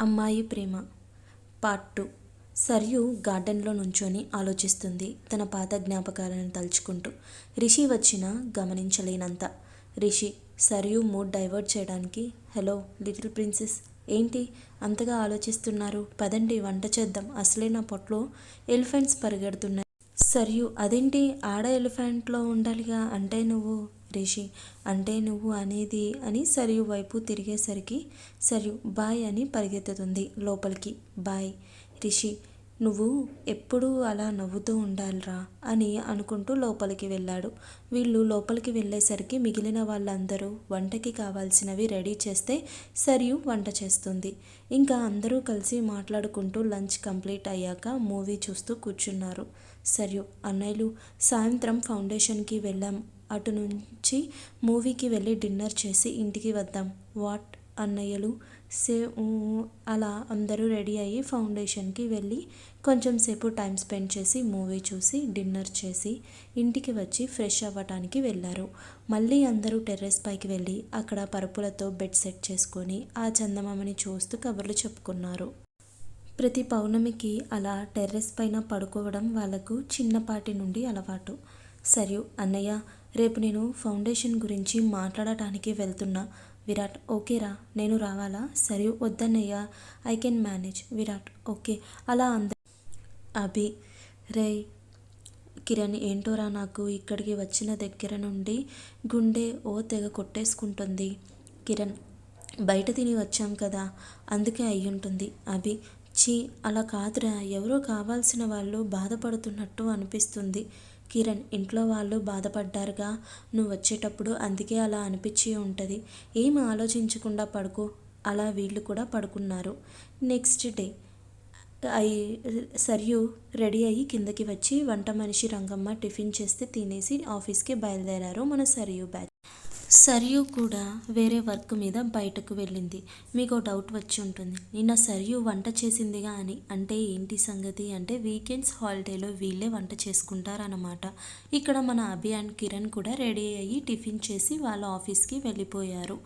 అమ్మాయి ప్రేమ పార్ట్ 2. సరియు గార్డెన్లో నుంచొని ఆలోచిస్తుంది తన పాత జ్ఞాపకాలను తలుచుకుంటూ. రిషి వచ్చినా గమనించలేనంత. రిషి సరియు మూడ్ డైవర్ట్ చేయడానికి, హలో లిటిల్ ప్రిన్సెస్, ఏంటి అంతగా ఆలోచిస్తున్నారు? పదండి వంట చేద్దాం, అసలే నా పొట్లో ఎలిఫెంట్స్ పరిగెడుతున్నాయి. సరియు అదేంటి, ఆడ ఎలిఫెంట్లో ఉండాలిగా, అంటే నువ్వు. రిషి అంటే నువ్వు అనేది అని సరియు వైపు తిరిగేసరికి సరియు బాయ్ అని పరిగెత్తుతుంది లోపలికి. బాయ్. రిషి నువ్వు ఎప్పుడూ అలా నవ్వుతూ ఉండాలిరా అని అనుకుంటూ లోపలికి వెళ్ళాడు. వీళ్ళు లోపలికి వెళ్ళేసరికి మిగిలిన వాళ్ళందరూ వంటకి కావాల్సినవి రెడీ చేస్తే సరియు వంట చేస్తుంది. ఇంకా అందరూ కలిసి మాట్లాడుకుంటూ లంచ్ కంప్లీట్ అయ్యాక మూవీ చూస్తూ కూర్చున్నారు. సరియు అన్నయ్యలు సాయంత్రం ఫౌండేషన్కి వెళ్ళాం, అటు నుంచి మూవీకి వెళ్ళి డిన్నర్ చేసి ఇంటికి వద్దాం. వాట్ అన్నయ్యలు సే అలా అందరూ రెడీ అయ్యి ఫౌండేషన్కి వెళ్ళి కొంచెం సేపు టైం స్పెండ్ చేసి మూవీ చూసి డిన్నర్ చేసి ఇంటికి వచ్చి ఫ్రెష్ అవ్వటానికి వెళ్ళారు. మళ్ళీ అందరూ టెర్రస్ పైకి వెళ్ళి అక్కడ పరుపులతో బెడ్ సెట్ చేసుకొని ఆ చందమామని చూస్తూ కబుర్లు చెప్పుకున్నారు. ప్రతి పౌర్ణమికి అలా టెర్రస్ పైన పడుకోవడం వాళ్లకు చిన్నపాటి నుండి అలవాటు. సరియు అన్నయ్య రేపు నేను ఫౌండేషన్ గురించి మాట్లాడటానికి వెళ్తున్నా. విరాట్ ఓకేరా, నేను రావాలా? సరియు వద్దన్నయ్య, I can manage. Virat okay. అలా అభి రే కిరణ్ ఏంటోరా, నాకు ఇక్కడికి వచ్చిన దగ్గర నుండి గుండె ఓ తెగ కొట్టేసుకుంటుంది. కిరణ్ బయట తిని వచ్చాం కదా, అందుకే అయ్యుంటుంది. అభి ఛీ అలా కాదురా, ఎవరో కావాల్సిన వాళ్ళు బాధపడుతున్నట్టు అనిపిస్తుంది. కిరణ్ ఇంట్లో వాళ్ళు బాధపడ్డారుగా నువ్వు వచ్చేటప్పుడు, అందుకే అలా అనిపించి ఉంటుంది. ఏం ఆలోచించకుండా పడుకో. అలా వీళ్ళు కూడా పడుకున్నారు. నెక్స్ట్ డే సరియు రెడీ అయ్యి కిందకి వచ్చి వంట మనిషి రంగమ్మ టిఫిన్ చేస్తే తినేసి ఆఫీస్కి బయలుదేరారు మన సరియు బ్యాచ్. సరియు కూడా వేరే వర్క్ మీద బయటకు వెళ్ళింది. మీకు డౌట్ వచ్చి ఉంటుంది, నిన్న సరియు వంట చేసిందిగా అని. అంటే ఏంటి సంగతి అంటే వీకెండ్స్ హాలిడేలో వీళ్ళే వంట చేసుకుంటారన్నమాట. ఇక్కడ మన అభి అండ్ కిరణ్ కూడా రెడీ అయ్యి టిఫిన్ చేసి వాళ్ళ ఆఫీస్కి వెళ్ళిపోయారు.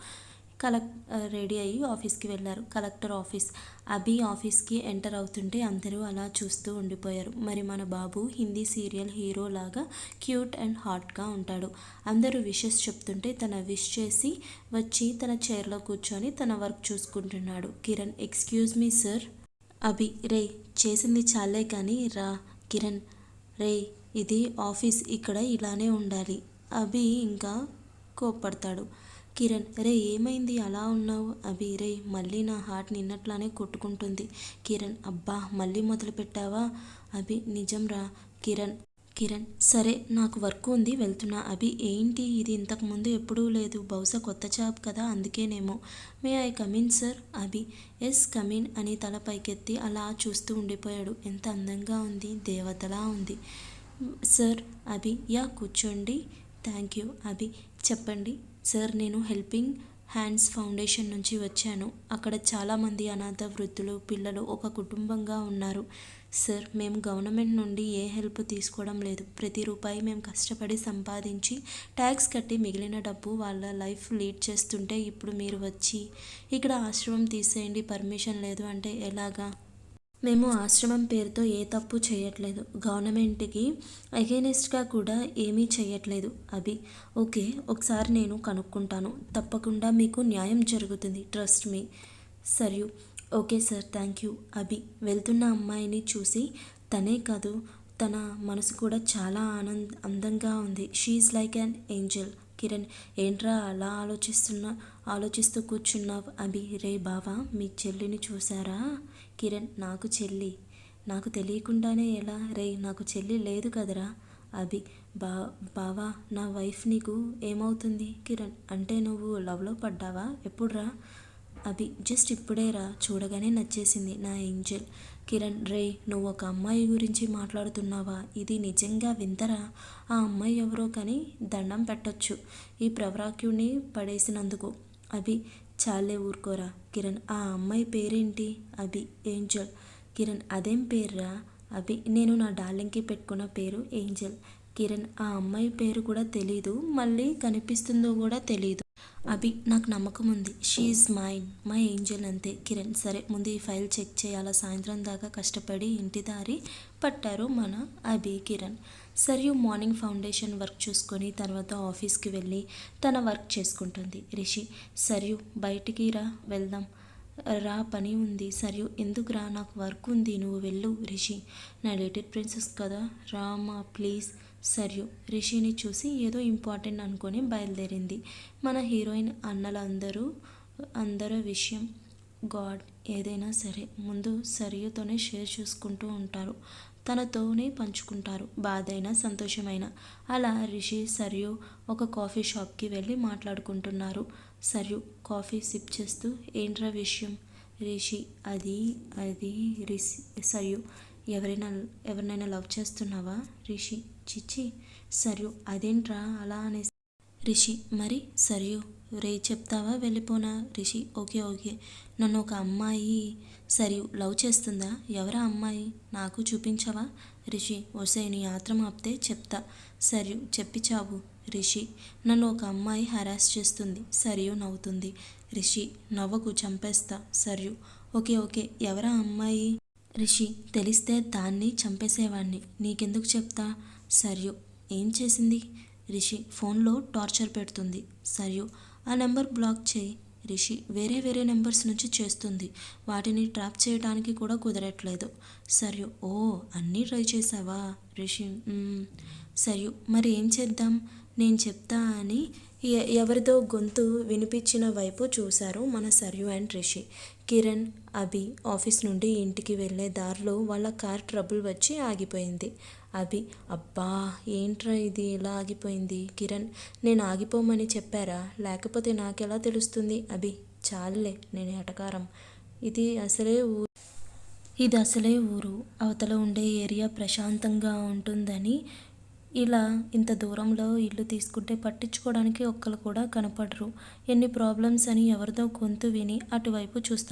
రెడీ అయ్యి ఆఫీస్కి వెళ్ళారు. Collector office. అభి ఆఫీస్కి ఎంటర్ అవుతుంటే అందరూ అలా చూస్తూ ఉండిపోయారు. మరి మన బాబు హిందీ సీరియల్ హీరో లాగా క్యూట్ అండ్ హాట్గా ఉంటాడు. అందరూ విషెస్ చెప్తుంటే తన విష్ చేసి వచ్చి తన చైర్లో కూర్చొని తన వర్క్ చూసుకుంటున్నాడు. Kiran excuse me sir. Abhi రే చేసింది చాలే కానీ రా. కిరణ్ రే ఇది ఆఫీస్, ఇక్కడ ఇలానే ఉండాలి. అభి ఇంకా కోప్పడతాడు. కిరణ్ రే ఏమైంది అలా ఉన్నావు? అభి రే మళ్ళీ నా హార్ట్ నిన్నట్లానే కొట్టుకుంటుంది. కిరణ్ అబ్బా మళ్ళీ మొదలు పెట్టావా? అభి నిజం రా. కిరణ్ సరే నాకు వర్క్ ఉంది వెళ్తున్నా. అభి ఏంటి ఇది, ఇంతకుముందు ఎప్పుడూ లేదు, బహుశా కొత్త జాబ్ కదా అందుకేనేమో. May I come in sir. Abhi yes come in అని తల పైకెత్తి అలా చూస్తూ ఉండిపోయాడు. ఎంత అందంగా ఉంది, దేవతలా ఉంది సార్. అభి యా కూర్చోండి. Thank you. అభి చెప్పండి సార్, నేను హెల్పింగ్ హ్యాండ్స్ ఫౌండేషన్ నుంచి వచ్చాను. అక్కడ చాలామంది అనాథ వృద్ధులు పిల్లలు ఒక కుటుంబంగా ఉన్నారు సార్. మేము గవర్నమెంట్ నుండి ఏ హెల్ప్ తీసుకోవడం లేదు. ప్రతి రూపాయి మేము కష్టపడి సంపాదించి ట్యాక్స్ కట్టి మిగిలిన డబ్బు వాళ్ళ లైఫ్ లీడ్ చేస్తుంటే ఇప్పుడు మీరు వచ్చి ఇక్కడ ఆశ్రమం తీసేయండి పర్మిషన్ లేదు అంటే ఎలాగా? మేము ఆశ్రమం పేరుతో ఏ తప్పు చేయట్లేదు, గవర్నమెంట్కి అగెయినెస్ట్గా కూడా ఏమీ చేయట్లేదు. అభి ఓకే, ఒకసారి నేను కనుక్కుంటాను, తప్పకుండా మీకు న్యాయం జరుగుతుంది, trust me. Sarayu okay sir, thank you. Abhi వెళ్తున్న అమ్మాయిని చూసి తనే కాదు తన మనసు కూడా చాలా అందంగా ఉంది. She like an angel. Kiran ఏంట్రా అలా ఆలోచిస్తూ కూర్చున్నావు? అభి రే బావా మీ చెల్లిని చూసారా? కిరణ్ నాకు చెల్లి? నాకు తెలియకుండానే ఎలా? రే నాకు చెల్లి లేదు కదరా. అభి బావా నా వైఫ్ నీకు ఏమవుతుంది? కిరణ్ అంటే నువ్వు లవ్లో పడ్డావా? ఎప్పుడురా? అభి జస్ట్ ఇప్పుడే రా, చూడగానే నచ్చేసింది నా ఏంజల్. కిరణ్ రే నువ్వు ఒక అమ్మాయి గురించి మాట్లాడుతున్నావా? ఇది నిజంగా వింతరా. ఆ అమ్మాయి ఎవరో కానీ దండం పెట్టొచ్చు ఈ ప్రవరాక్యుని పడేసినందుకు. అభి చాలే ఊరుకోరా. కిరణ్ ఆ అమ్మాయి పేరేంటి? అభి ఏంజల్. కిరణ్ అదేం పేర్రా? అభి నేను నా డార్లింగ్కి పెట్టుకున్న పేరు ఏంజల్. కిరణ్ ఆ అమ్మాయి పేరు కూడా తెలీదు, మళ్ళీ కనిపిస్తుందో కూడా తెలీదు. అభి నాకు నమ్మకం ఉంది. She is mine, my angel అంతే. కిరణ్ సరే ముందు ఈ ఫైల్ చెక్ చేయాలా. సాయంత్రం దాకా కష్టపడి ఇంటి దారి పట్టారు మన Abhi Kiran. Sarayu Morning Foundation work చూసుకొని తర్వాత ఆఫీస్కి వెళ్ళి తన వర్క్ చేసుకుంటుంది. రిషి సరియు బయటికి రా వెళ్దాం. రా పని ఉంది. సరియు ఎందుకురా, నాకు వర్క్ ఉంది, నువ్వు వెళ్ళు. రిషి నా లిటిల్ ప్రిన్సెస్ కదా, రామా ప్లీజ్. సరియు రిషిని చూసి ఏదో ఇంపార్టెంట్ అనుకొని బయలుదేరింది. మన హీరోయిన్ అందరూ విషయం గాడ్ ఏదైనా సరే ముందు సరియుతోనే షేర్ చేసుకుంటూ ఉంటారు, తనతోనే పంచుకుంటారు, బాధైనా సంతోషమైనా. అలా రిషి సరియు ఒక కాఫీ షాప్కి వెళ్ళి మాట్లాడుకుంటున్నారు. సరియు కాఫీ సిప్ చేస్తూ ఏంట్రా విషయం. రిషి అది అది రిషి సరియు ఎవరినైనా లవ్ చేస్తున్నావా. రిషి చిచ్చి. సరియు అదేంట్రా అలా అనేసి. రిషి మరి. సరియు రే చెప్తావా వెళ్ళిపోనా. Rishi okay okay. నన్ను ఒక అమ్మాయి సరియు లవ్ చేస్తుందా. ఎవరా అమ్మాయి, నాకు చూపించవా. రిషి ఒసే నీ ఆత్రం ఆపితే చెప్తా. సరియు చెప్పి చావు. రిషి నన్ను ఒక అమ్మాయి హరాస్ చేస్తుంది. సరియు నవ్వుతుంది. రిషి నవ్వకు చంపేస్తా. సరియు ఓకే ఓకే ఎవరా అమ్మాయి. రిషి తెలిస్తే దాన్ని చంపేసేవాణ్ణి, నీకెందుకు చెప్తా. సరియు ఏం చేసింది. రిషి ఫోన్లో టార్చర్ పెడుతుంది. సరియు ఆ నెంబర్ బ్లాక్ చేయి. రిషి వేరే నెంబర్స్ నుంచి చేస్తుంది, వాటిని ట్రాప్ చేయడానికి కూడా కుదరట్లేదు. సరియు ఓ అన్నీ ట్రై చేసావా. రిషి సరియు మరి ఏం చేద్దాం. నేను చెప్తా అని ఎవరిదో గొంతు వినిపించిన వైపు చూశారు మన Sarayu and Rishi. Kiran Abhi office నుండి ఇంటికి వెళ్ళే దారిలో వాళ్ళ కార్ ట్రబుల్ వచ్చి ఆగిపోయింది. అభి అబ్బా ఏంట్రా ఇది ఇలా ఆగిపోయింది. కిరణ్ నేను ఆగిపోమని చెప్పారా, లేకపోతే నాకెలా తెలుస్తుంది. అభి చాలులే నేను ఎటకారం, ఇది అసలే ఊరు అవతల ఉండే ఏరియా ప్రశాంతంగా ఉంటుందని ఇలా ఇంత దూరంలో ఇల్లు తీసుకుంటే పట్టించుకోవడానికి ఒక్కరు కూడా కనపడరు. ఎన్ని ప్రాబ్లమ్స్ అని ఎవరిదో గొంతు విని అటువైపు చూస్తారు.